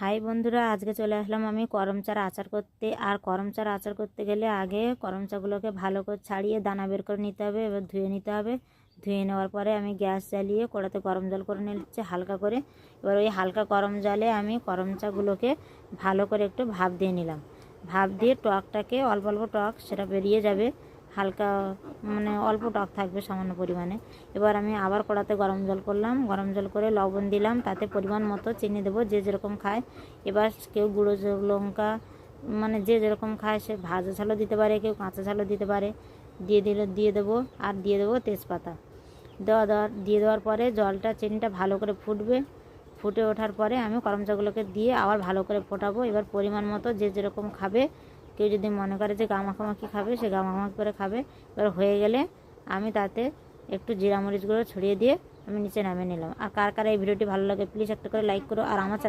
High বন্ধুরা, আজকে চলে আসলাম আমি করম চার আচার করতে। আর করম চার আচার করতে গেলে আগে করম চাগুলোকে ভালো করে ছাড়িয়ে দানা বের করে নিতে হবে। এবার ধুয়ে নিতে হবে। ধুয়ে নেওয়ার পরে আমি গ্যাস জ্বালিয়ে কড়াতে গরম জল করে নিচ্ছি হালকা করে। এবার ওই হালকা গরম জলে আমি করম চাগুলোকে ভালো করে একটু ভাপ দিয়ে নিলাম। ভাপ দিয়ে টকটাকে অল্প অল্প টক সেটা বেরিয়ে যাবে, হালকা মানে অল্প টক থাকবে সামান্য পরিমাণে। এবার আমি আবার কড়াতে গরম জল করলাম, গরম জল করে লবণ দিলাম, তাতে পরিমাণ মতো চিনি দেবো যে যেরকম খায়। এবার কেউ গুঁড়ো লঙ্কা মানে যে যেরকম খায় সে ভাজা ঝালও দিতে পারে, কেউ কাঁচা ঝালও দিতে পারে। দিয়ে দেবো আর দিয়ে দেবো তেজপাতা। দিয়ে দেওয়ার পরে জলটা চিনিটা ভালো করে ফুটবে। ফুটে ওঠার পরে আমি করম চাগুলোকে দিয়ে আবার ভালো করে ফোটাবো। এবার পরিমাণ মতো যে যেরকম খাবে, কেউ যদি মনে করে যে গামাখামাখি খাবে সে গামাখামাখি করে খাবে। এবার হয়ে গেলে আমি তাতে একটু জিরা মরিচ গুঁড়ো ছড়িয়ে দিয়ে আমি নিচে নামিয়ে নিলাম। আর কার কার এই ভিডিওটি ভালো লাগে প্লিজ একটা করে লাইক করো। আর আমার